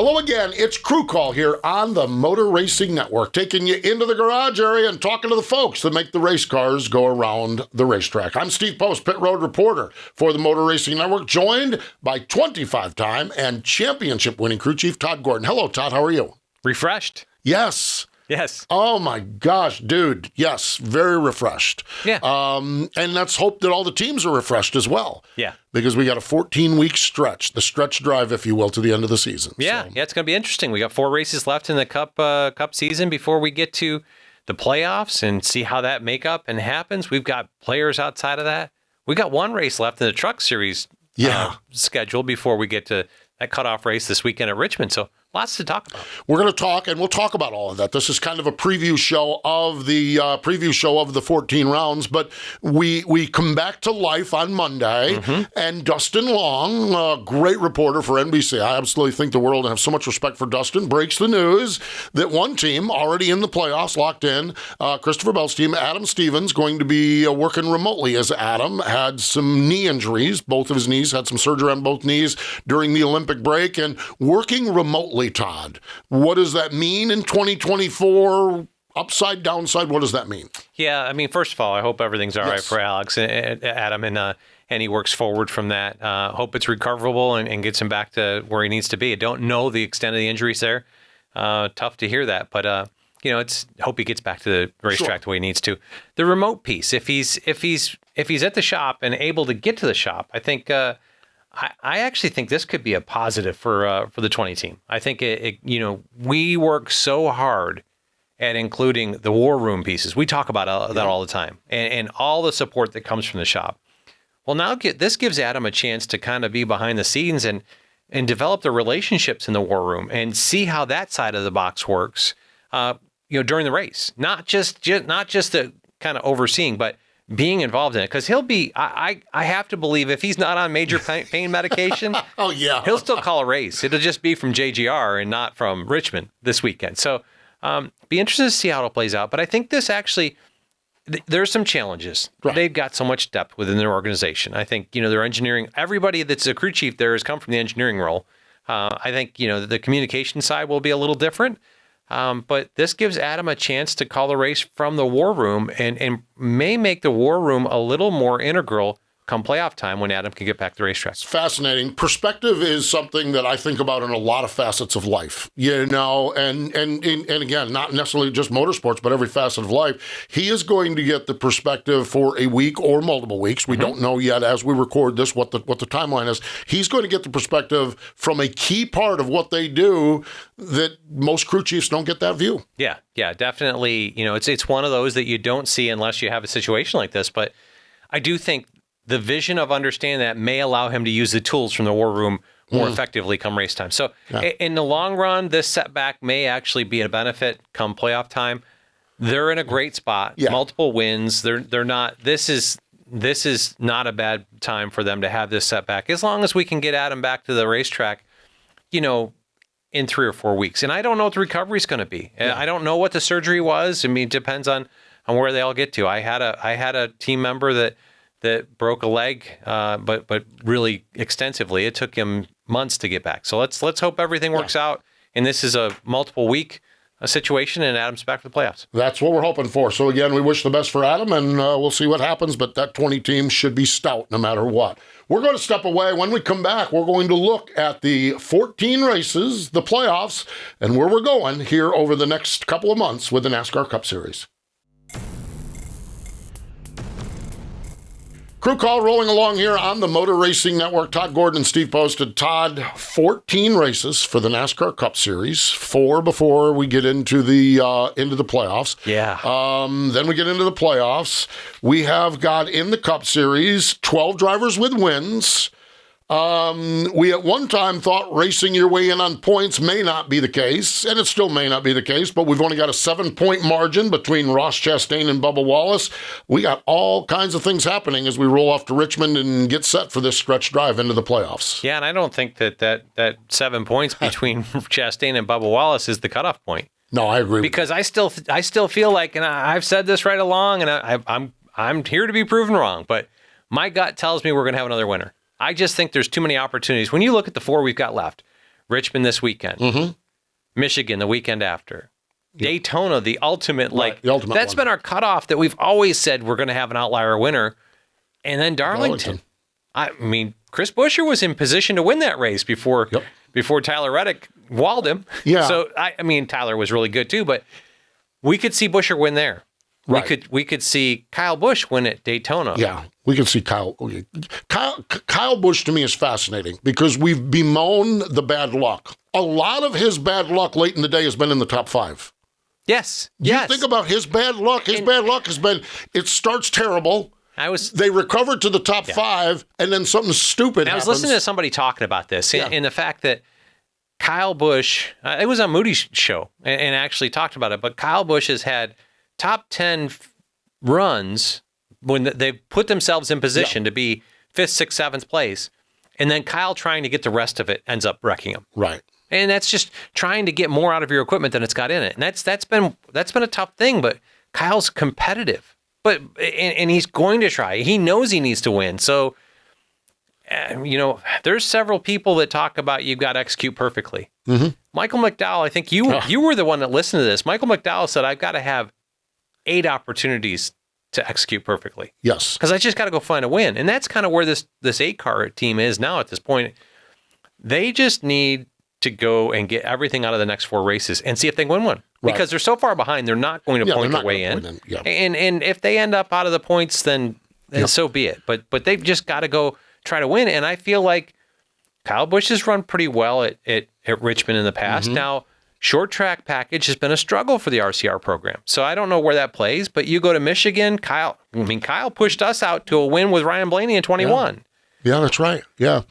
Hello again. It's Crew Call here on the Motor Racing Network, taking you into the garage area and talking to the folks that make the race cars go around the racetrack. I'm Steve Post, pit road reporter for the Motor Racing Network, joined by 25-time and championship-winning crew chief Todd Gordon. Hello, Todd. How are you? Refreshed. Yes. Yes. Oh, my gosh, dude. Yes, very refreshed. Yeah. And let's hope that all the teams are refreshed as well. Yeah. Because we got a 14-week stretch, the stretch drive, if you will, to the end of the season. Yeah, yeah, it's going to be interesting. We got 4 races left in the Cup season before we get to the playoffs and see how that makeup and happens. We've got players outside of that. We got 1 race left in the Truck Series schedule before we get to that cutoff race this weekend at Richmond. So lots to talk about. We're going to talk, and we'll talk about all of that. This is kind of a preview show of the 14 rounds, but we come back to life on Monday, and Dustin Long, a great reporter for NBC, I absolutely think the world and have so much respect for Dustin, breaks the news that one team already in the playoffs, locked in, Christopher Bell's team, Adam Stevens, going to be working remotely, as Adam had some knee injuries. Both of his knees, had some surgery on both knees during the Olympic break, and working remotely. Todd, what does that mean in 2024? Upside, downside, what does that mean? Yeah, I mean, first of all, I hope everything's all right for Alex and Adam, and he works forward from that. Hope it's recoverable and gets him back to where he needs to be. I don't know the extent of the injuries there. Tough to hear that, but it's hope he gets back to the racetrack the way he needs to. The remote piece, if he's at the shop and able to get to the shop, I think. I actually think this could be a positive for the 20 team. I think we work so hard at including the war room pieces. We talk about that all the time, and all the support that comes from the shop. Well, now this gives Adam a chance to kind of be behind the scenes and develop the relationships in the war room and see how that side of the box works. During the race, not just the kind of overseeing, but being involved in it, because he'll be, I have to believe if he's not on major pain medication, he'll still call a race. It'll just be from JGR and not from Richmond this weekend. So be interested to see how it plays out. But I think this actually, there's some challenges. Right. They've got so much depth within their organization. I think, their engineering, everybody that's a crew chief there has come from the engineering role. I think, the communication side will be a little different. But this gives Adam a chance to call the race from the war room and may make the war room a little more integral come playoff time when Adam can get back to the racetrack. It's fascinating. Perspective is something that I think about in a lot of facets of life, and again, not necessarily just motorsports, but every facet of life. He is going to get the perspective for a week or multiple weeks. We don't know yet as we record this what the timeline is. He's going to get the perspective from a key part of what they do that most crew chiefs don't get that view. Yeah, definitely. It's one of those that you don't see unless you have a situation like this. But I do think the vision of understanding that may allow him to use the tools from the war room more effectively come race time. So in the long run, this setback may actually be a benefit come playoff time. They're in a great spot, multiple wins. They're not, this is not a bad time for them to have this setback, as long as we can get Adam back to the racetrack, in 3 or 4 weeks. And I don't know what the recovery is going to be. I don't know what the surgery was. I mean, it depends on where they all get to. I had a team member that broke a leg, but really extensively. It took him months to get back. So let's hope everything works out. And this is a multiple week situation, and Adam's back for the playoffs. That's what we're hoping for. So again, we wish the best for Adam, and we'll see what happens. But that 20 team should be stout no matter what. We're going to step away. When we come back, we're going to look at the 14 races, the playoffs, and where we're going here over the next couple of months with the NASCAR Cup Series. Crew Call rolling along here on the Motor Racing Network. Todd Gordon and Steve Posted. Todd, 14 races for the NASCAR Cup Series, 4 before we get into the playoffs. Yeah. Then we get into the playoffs. We have got in the Cup Series 12 drivers with wins. We at one time thought racing your way in on points may not be the case, and it still may not be the case, but we've only got a 7-point margin between Ross Chastain and Bubba Wallace. We got all kinds of things happening as we roll off to Richmond and get set for this stretch drive into the playoffs. Yeah, and I don't think that 7 points between Chastain and Bubba Wallace is the cutoff point. No, I agree. Because I still feel like, and I've said this right along, and I'm here to be proven wrong, but my gut tells me we're going to have another winner. I just think there's too many opportunities. When you look at the 4 we've got left, Richmond this weekend, Michigan the weekend after, Daytona, the ultimate, that's been our cutoff that we've always said we're going to have an outlier winner. And then Darlington. I mean, Chris Buescher was in position to win that race before Tyler Reddick walled him. Yeah. So, I mean, Tyler was really good too, but we could see Buescher win there. Right. We could see Kyle Busch win at Daytona. Yeah, we can see Kyle Busch to me is fascinating because we've bemoaned the bad luck. A lot of his bad luck late in the day has been in the top 5. Yes. You think about his bad luck. His bad luck has been, it starts terrible. They recovered to the top 5, and then something stupid happens. I was listening to somebody talking about this, and the fact that Kyle Busch, it was on Moody's show, and actually talked about it, but Kyle Busch has had top 10 runs when they put themselves in position to be 5th, 6th, 7th place, and then Kyle trying to get the rest of it ends up wrecking him. Right. And that's just trying to get more out of your equipment than it's got in it. And that's been a tough thing, but Kyle's competitive. But and he's going to try. He knows he needs to win. So there's several people that talk about you've got to execute perfectly. Mm-hmm. Michael McDowell, I think you were the one that listened to this. Michael McDowell said, I've got to have 8 opportunities to execute perfectly. Yes. Because I just got to go find a win. And that's kind of where this 8-car team is now at this point. They just need to go and get everything out of the next 4 races and see if they can win one. Right. Because they're so far behind, they're not going to point their way in. Yeah. And if they end up out of the points, then so be it. But they've just got to go try to win. And I feel like Kyle Busch has run pretty well at Richmond in the past. Mm-hmm. Now, short track package has been a struggle for the RCR program. So I don't know where that plays, but you go to Michigan, Kyle pushed us out to a win with Ryan Blaney in 21. Yeah, that's right. Yeah.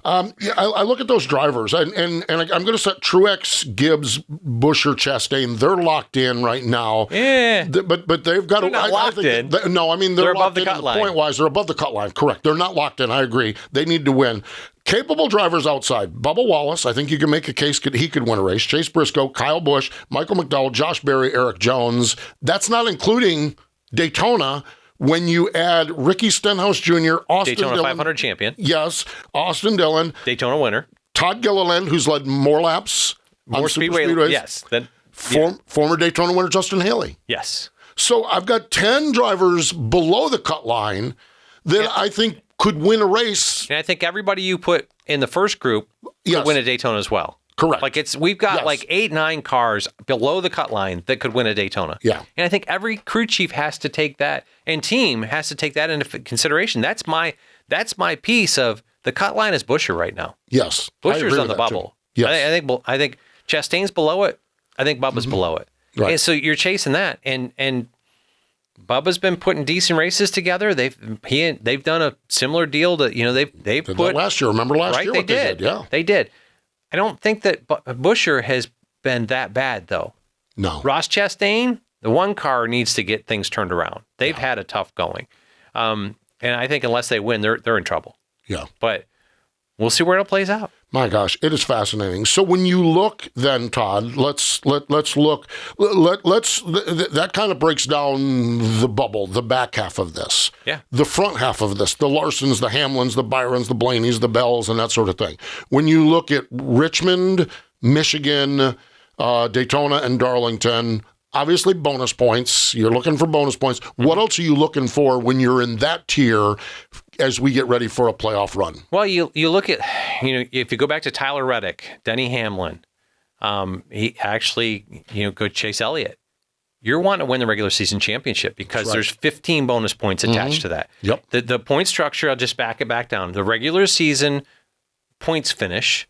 I look at those drivers, and I'm going to set Truex, Gibbs, Buescher, Chastain. They're locked in right now. Yeah. But they've got to. They're not locked in. They're above the cut line. Point-wise, they're above the cut line. Correct. They're not locked in. I agree. They need to win. Capable drivers outside. Bubba Wallace, I think you can make a case he could win a race. Chase Briscoe, Kyle Busch, Michael McDowell, Josh Berry, Eric Jones. That's not including Daytona. When you add Ricky Stenhouse Jr., Austin Daytona Dillon, 500 champion. Yes, Austin Dillon. Daytona winner. Todd Gilliland, who's led more laps. More speedways. Yes. Former Daytona winner Justin Haley. Yes. So I've got 10 drivers below the cut line that I think could win a race. And I think everybody you put in the first group could win a Daytona as well. Correct. We've got 8, 9 cars below the cut line that could win a Daytona. Yeah. And I think every crew chief has to take that, and team has to take that into consideration. That's my piece of the cut line is Buescher right now. Yes. Buescher's on the bubble. Too. Yes. I think Chastain's below it. I think Bubba's below it. Right. And so you're chasing that, and Bubba's been putting decent races together. They've done a similar deal that they've put that last year. Remember last year? They what did. Yeah, they did. I don't think that Buescher has been that bad, though. No. Ross Chastain, the one car needs to get things turned around. They've had a tough going. And I think unless they win, they're in trouble. Yeah. But we'll see where it plays out. My gosh, it is fascinating. So when you look then, Todd, let's look. That kind of breaks down the bubble, the back half of this. Yeah. The front half of this, the Larsons, the Hamlins, the Byrons, the Blaneys, the Bells, and that sort of thing. When you look at Richmond, Michigan, Daytona, and Darlington, obviously bonus points. You're looking for bonus points. What else are you looking for when you're in that tier as we get ready for a playoff run? Well, you look at, if you go back to Tyler Reddick, Denny Hamlin, he actually, go Chase Elliott. You're wanting to win the regular season championship because there's 15 bonus points attached to that. Yep. The point structure, I'll just back it back down. The regular season points finish,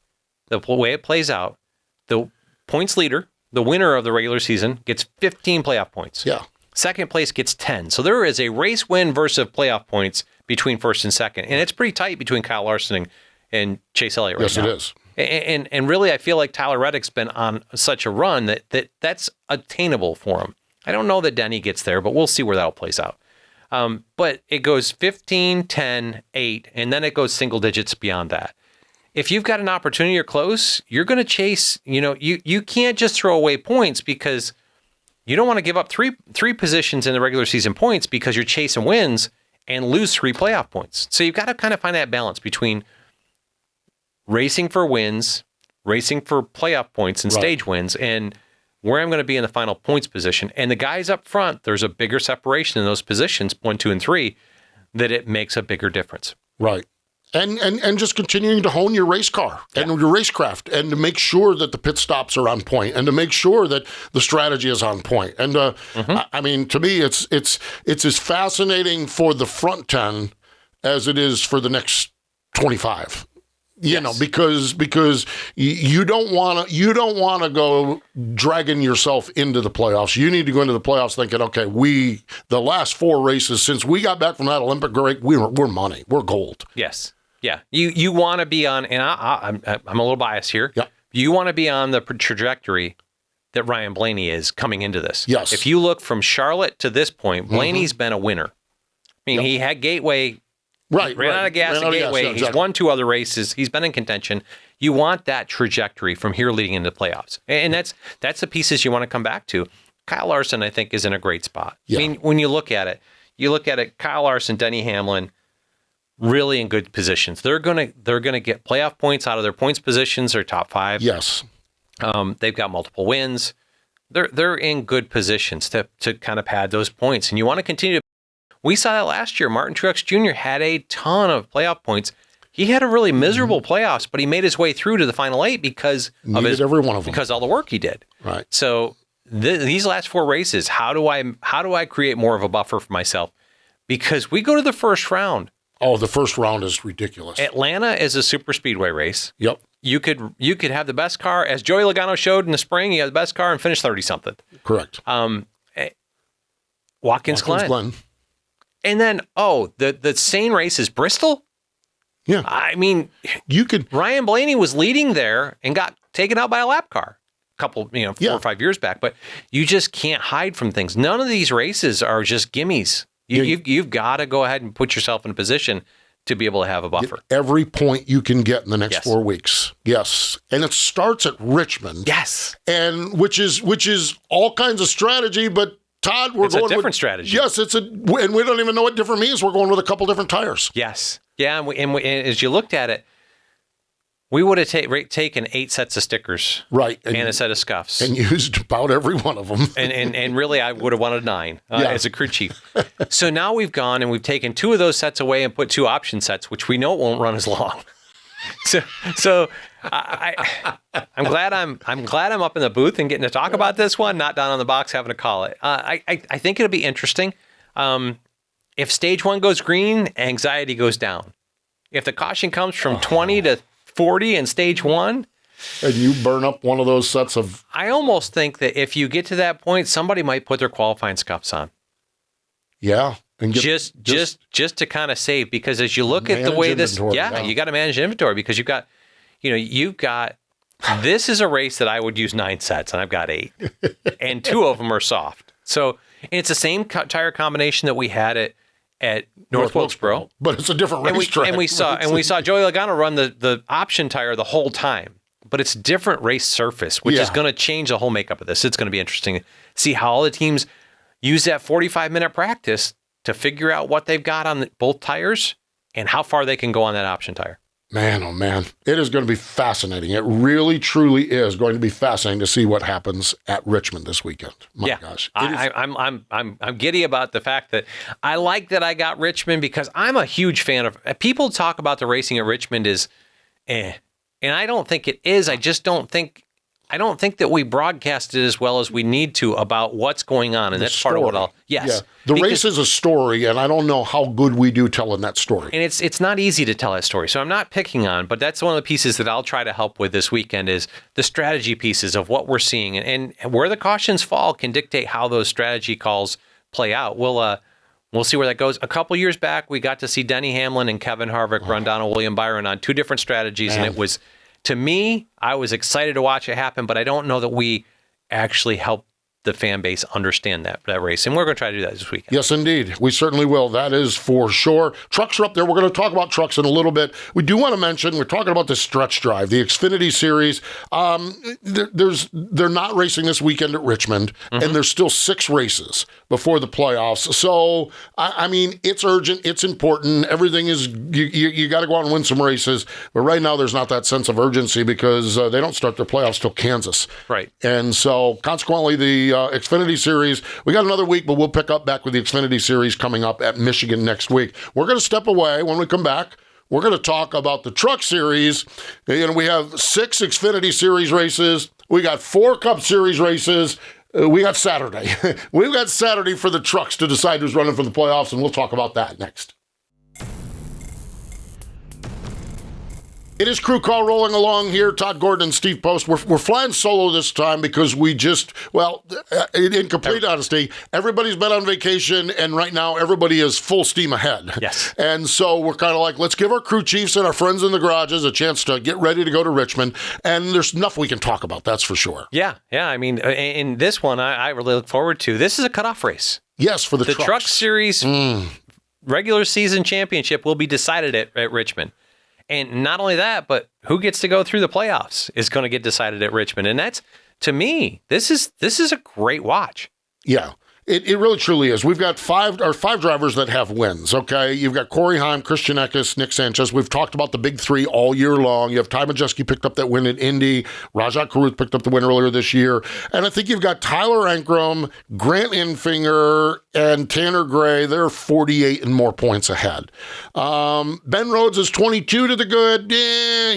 the way it plays out, the points leader, the winner of the regular season, gets 15 playoff points. Yeah. Second place gets 10. So there is a race win versus playoff points between first and second. And it's pretty tight between Kyle Larson and Chase Elliott right now. Yes, it is. And really, I feel like Tyler Reddick's been on such a run that's attainable for him. I don't know that Denny gets there, but we'll see where that plays out. But it goes 15, 10, 8, and then it goes single digits beyond that. If you've got an opportunity or close, you're going to chase, you can't just throw away points because you don't want to give up three positions in the regular season points because you're chasing wins and lose 3 playoff points. So you've got to kind of find that balance between racing for wins, racing for playoff points and stage wins, and where I'm going to be in the final points position. And the guys up front, there's a bigger separation in those positions, 1, 2, and 3, that it makes a bigger difference. Right. And just continuing to hone your race car and your racecraft, and to make sure that the pit stops are on point, and to make sure that the strategy is on point. And I mean, to me, it's as fascinating for the front 10 as it is for the next 25. You know, because you don't want to go dragging yourself into the playoffs. You need to go into the playoffs thinking, okay, the last 4 races since we got back from that Olympic break, we're money, we're gold. Yes, yeah. You want to be on, and I'm a little biased here. Yeah. You want to be on the trajectory that Ryan Blaney is coming into this. Yes. If you look from Charlotte to this point, Blaney's been a winner. I mean, he had Gateway. Ran out of gas at Gateway. Yeah, exactly. He's won 2 other races. He's been in contention. You want that trajectory from here leading into the playoffs. And that's the pieces you want to come back to. Kyle Larson, I think, is in a great spot. Yeah. I mean, when you look at it, Kyle Larson, Denny Hamlin, really in good positions. They're gonna get playoff points out of their points positions. They're top 5. Yes. They've got multiple wins. They're in good positions to kind of pad those points. And you want to continue to. We saw that last year. Martin Truex Jr. had a ton of playoff points. He had a really miserable playoffs, but he made his way through to the final 8 because of every one of them. Because all the work he did. Right. So these last 4 races, how do I create more of a buffer for myself? Because we go to the first round. Oh, the first round is ridiculous. Atlanta is a super speedway race. Yep. You could have the best car, as Joey Logano showed in the spring. You have the best car and finish 30-something. Correct. Watkins Glen. And then, the same race is Bristol? Yeah. I mean, Ryan Blaney was leading there and got taken out by a lap car a couple, 4 or 5 years back. But you just can't hide from things. None of these races are just gimmies. You've got to go ahead and put yourself in a position to be able to have a buffer. Every point you can get in the next 4 weeks. Yes. And it starts at Richmond. Yes. And which is all kinds of strategy, but Todd, it's a different strategy. Yes, and we don't even know what different means. We're going with a couple different tires. Yes. Yeah, and as you looked at it, we would have taken 8 sets of stickers. Right. And a set of scuffs. And used about every one of them. and really, I would have wanted 9 as a crew chief. So now we've gone and we've taken 2 of those sets away and put 2 option sets, which we know won't run as long. So I'm glad I'm up in the booth and getting to talk about this one, not down on the box having to call it. I think it'll be interesting. If stage 1 goes green, anxiety goes down. If the caution comes from 20 to 40 in stage 1, and you burn up one of those sets of. I almost think that if you get to that point, somebody might put their qualifying scuffs on. Yeah. And just to kind of save, because as you look at the way this, you got to manage inventory, because you've got, this is a race that I would use 9 sets and I've got 8 and 2 of them are soft. So it's the same tire combination that we had at North Wilkesboro, but it's a different racetrack. And we saw Joey Logano run the option tire the whole time, but it's different race surface, which is going to change the whole makeup of this. It's going to be interesting to see how all the teams use that 45-minute practice to figure out what they've got on both tires and how far they can go on that option tire. Man, oh man, it is going to be fascinating. It really, truly is going to be fascinating to see what happens at Richmond this weekend. My gosh, I'm giddy about the fact that I like that I got Richmond, because I'm a huge fan of. People talk about the racing at Richmond is, and I don't think it is. I don't think that we broadcast it as well as we need to about what's going on, and that's part of what I'll. Yes, the race is a story, and I don't know how good we do telling that story. And it's not easy to tell that story, so I'm not picking on, but that's one of the pieces that I'll try to help with this weekend is the strategy pieces of what we're seeing, and where the cautions fall can dictate how those strategy calls play out. We'll see where that goes. A couple years back, we got to see Denny Hamlin and Kevin Harvick run down a William Byron on 2 different strategies, and it was. To me, I was excited to watch it happen, but I don't know that we actually helped the fan base understand that race. And we're going to try to do that this weekend. Yes, indeed. We certainly will. That is for sure. Trucks are up there. We're going to talk about trucks in a little bit. We do want to mention, we're talking about the stretch drive, the Xfinity Series. They're not racing this weekend at Richmond, and there's still 6 races before the playoffs. So, I mean, it's urgent. It's important. Everything is, you got to go out and win some races. But right now, there's not that sense of urgency because they don't start their playoffs till Kansas. Right. And so, consequently, the Xfinity Series, we got another week, but we'll pick up back with the Xfinity Series coming up at Michigan next week. We're going to step away. When we come back, we're going to talk about the Truck Series. You know, we have 6 Xfinity Series races. We got 4 Cup Series races. We got Saturday. We've got Saturday for the trucks to decide who's running for the playoffs, and we'll talk about that next. It is Crew Call rolling along here. Todd Gordon and Steve Post. We're flying solo this time because we just, in complete honesty, everybody's been on vacation, and right now everybody is full steam ahead. Yes. And so we're kind of like, let's give our crew chiefs and our friends in the garages a chance to get ready to go to Richmond. And there's enough we can talk about, that's for sure. Yeah. I mean, in this one, I really look forward to. This is a cutoff race. Yes, for the trucks. Truck Series regular season championship will be decided at Richmond. And not only that, but who gets to go through the playoffs is going to get decided at Richmond. And that's, to me, this is a great watch. Yeah. It really truly is. We've got 5 drivers that have wins, okay? You've got Corey Heim, Christian Eckes, Nick Sanchez. We've talked about the big 3 all year long. You have Ty Majeski picked up that win at Indy. Rajat Karuth picked up the win earlier this year. And I think you've got Tyler Ankrum, Grant Enfinger, and Tanner Gray. They're 48 and more points ahead. Ben Rhodes is 22 to the good.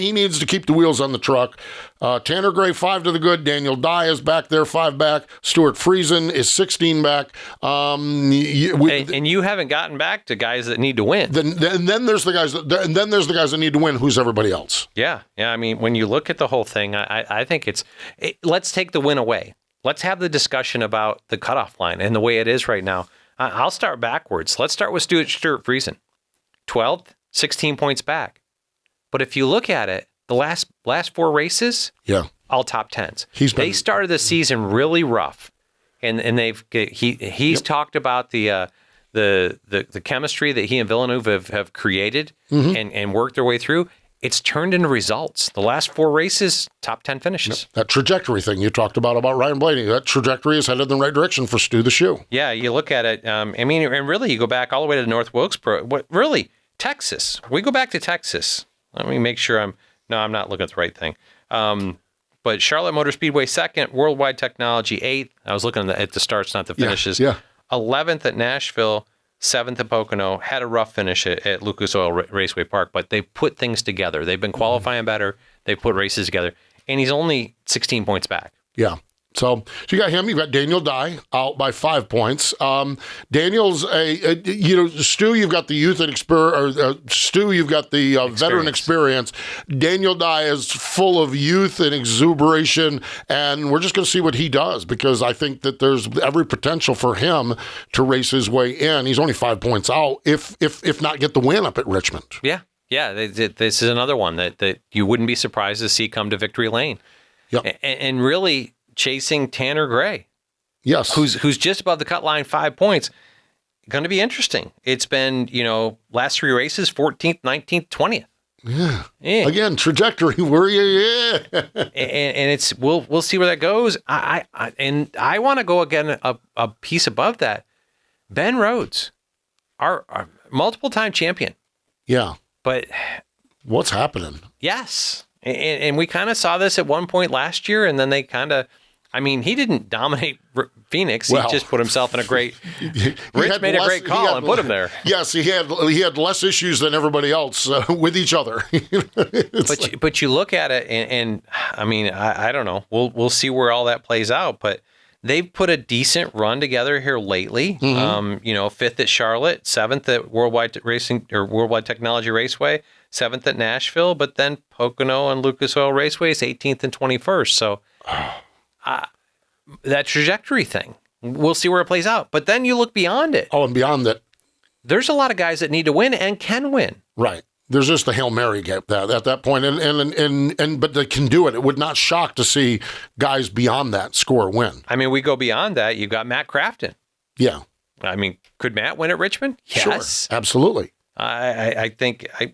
He needs to keep the wheels on the truck. Tanner Gray, 5 to the good. Daniel Dye is back there, 5 back. Stuart Friesen is 16 back. And you haven't gotten back to guys that need to win. Then there's the guys that need to win. Who's everybody else? Yeah. I mean, when you look at the whole thing, I think let's take the win away. Let's have the discussion about the cutoff line and the way it is right now. I'll start backwards. Let's start with Stuart Friesen, 12th, 16 points back. But if you look at it, the last 4 races, all top 10s. They started the season really rough, and he's talked about the chemistry that he and Villeneuve have created and worked their way through. It's turned into results. The last 4 races, top 10 finishes. That trajectory thing you talked about Ryan Blaney, that trajectory is headed in the right direction for Stu the Shoe. Yeah, you look at it. I mean, and really, you go back all the way to North Wilkesboro. Texas. We go back to Texas. Let me make sure I'm not looking at the right thing. But Charlotte Motor Speedway 2nd, Worldwide Technology 8th. I was looking at the starts, not the finishes. Yeah. 11th at Nashville, 7th at Pocono. Had a rough finish at Lucas Oil Raceway Park, but they put things together. They've been qualifying better. They put races together. And he's only 16 points back. Yeah. So you got him. You've got Daniel Dye out by 5 points. Daniel's Stu. You've got the youth and Stu. You've got the veteran experience. Daniel Dye is full of youth and exuberation, and we're just going to see what he does because I think that there's every potential for him to race his way in. He's only 5 points out, if not get the win up at Richmond. Yeah. This is another one that you wouldn't be surprised to see come to victory lane. Yep. And really chasing Tanner Gray. Yes. Who's just above the cut line, 5 points. Going to be interesting. It's been, last 3 races, 14th, 19th, 20th. Yeah. Again, trajectory. Where you? Yeah. And it's we'll see where that goes. I want to go again a piece above that. Ben Rhodes, our multiple time champion. Yeah. But what's happening? Yes. And we kind of saw this at one point last year, and then they kind of, he didn't dominate Phoenix. He just put himself in a great. Rich made a great call and put him there. Yes, he had less issues than everybody else with each other. But you look at it, and I don't know. We'll see where all that plays out, but they've put a decent run together here lately. 5th at Charlotte, 7th at Worldwide Racing or Worldwide Technology Raceway, 7th at Nashville, but then Pocono and Lucas Oil Raceways, 18th and 21st. So that trajectory thing, we'll see where it plays out. But then you look beyond it. Oh, and beyond that, there's a lot of guys that need to win and can win. Right. There's just the Hail Mary gap at that point, but they can do it. It would not shock to see guys beyond that score a win. I mean, we go beyond that. You've got Matt Crafton. Yeah. I mean, could Matt win at Richmond? Yes. Sure, absolutely. I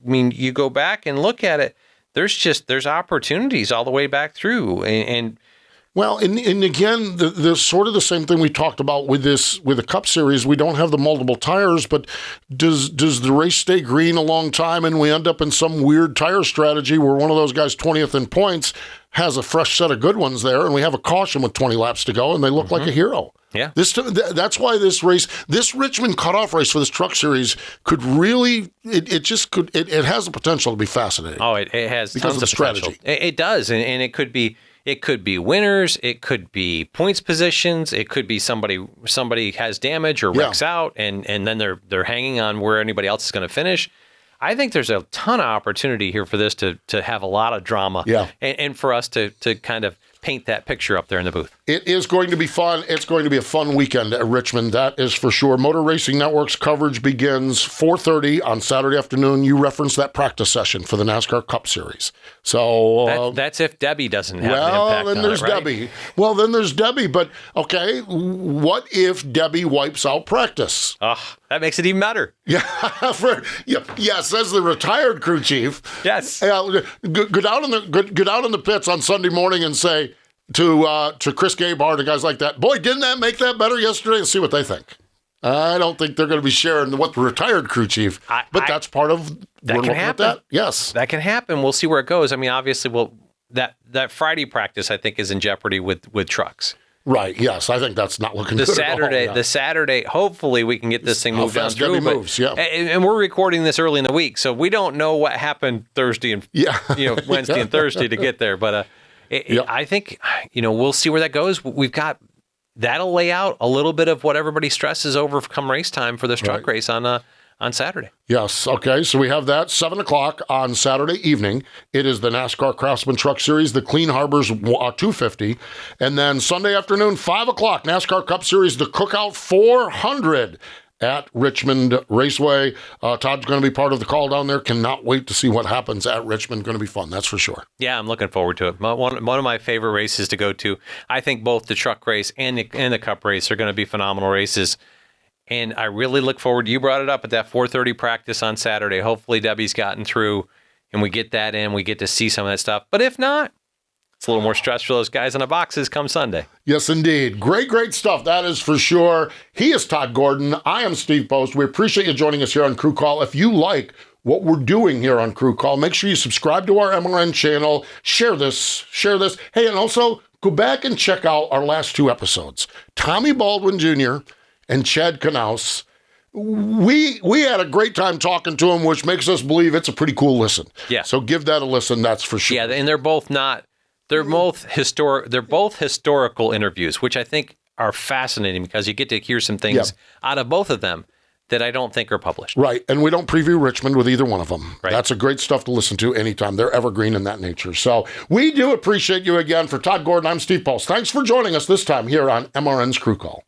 mean, you go back and look at it, there's opportunities all the way back through. And again, the sort of the same thing we talked about with the Cup Series. We don't have the multiple tires, but does the race stay green a long time and we end up in some weird tire strategy where one of those guys 20th in points has a fresh set of good ones there, and we have a caution with 20 laps to go, and they look like a hero. Yeah. That's why this Richmond cutoff race for this Truck Series could really, it has the potential to be fascinating. Oh, it has because tons of the strategy. Potential. It does, and it could be winners, it could be points positions, it could be somebody has damage or wrecks out, and then they're hanging on where anybody else is going to finish. I think there's a ton of opportunity here for this to have a lot of drama, and for us to kind of paint that picture up there in the booth. It is going to be fun. It's going to be a fun weekend at Richmond, that is for sure. Motor Racing Network's coverage begins 4:30 on Saturday afternoon. You referenced that practice session for the NASCAR Cup Series. So that's if Debbie doesn't have an impact then on there's it, right? Debbie. Well, then there's Debbie. But okay, what if Debbie wipes out practice? That makes it even better. Yeah, says the retired crew chief. Yes. Go down in the pits on Sunday morning and say to Chris Gabehart and guys like that, boy, didn't that make that better yesterday? And see what they think. I don't think they're going to be sharing what the retired crew chief, but that's part of that can happen. At that. Yes, that can happen. We'll see where it goes. I mean, obviously, that Friday practice I think is in jeopardy with trucks. Right. Yes, I think that's not looking good at all. The Saturday. Hopefully, we can get this thing moved down through. Moves, yeah. And we're recording this early in the week, so we don't know what happened Thursday and Wednesday and Thursday to get there. But I think we'll see where that goes. We've got that'll lay out a little bit of what everybody stresses over come race time for this truck race on Saturday. Yes. Okay. So we have that 7:00 on Saturday evening. It is the NASCAR Craftsman Truck Series, the Clean Harbors 250. And then Sunday afternoon, 5:00, NASCAR Cup Series, the Cookout 400 at Richmond Raceway. Todd's going to be part of the call down there. Cannot wait to see what happens at Richmond. Going to be fun. That's for sure. Yeah, I'm looking forward to it. One of my favorite races to go to. I think both the truck race and the Cup race are going to be phenomenal races. And I really look forward, you brought it up at that 4:30 practice on Saturday. Hopefully Debbie's gotten through and we get that in. We get to see some of that stuff. But if not, it's a little more stress for those guys in the boxes come Sunday. Yes, indeed. Great stuff. That is for sure. He is Todd Gordon. I am Steve Post. We appreciate you joining us here on Crew Call. If you like what we're doing here on Crew Call, make sure you subscribe to our MRN channel. Share this. Hey, and also go back and check out our last two episodes. Tommy Baldwin Jr. and Chad Knaus. We had a great time talking to him, which makes us believe it's a pretty cool listen. Yeah. So give that a listen, that's for sure. Yeah, and they're both historical interviews, which I think are fascinating because you get to hear some things out of both of them that I don't think are published. Right, and we don't preview Richmond with either one of them. Right. That's a great stuff to listen to anytime. They're evergreen in that nature. So we do appreciate you again. For Todd Gordon, I'm Steve Post. Thanks for joining us this time here on MRN's Crew Call.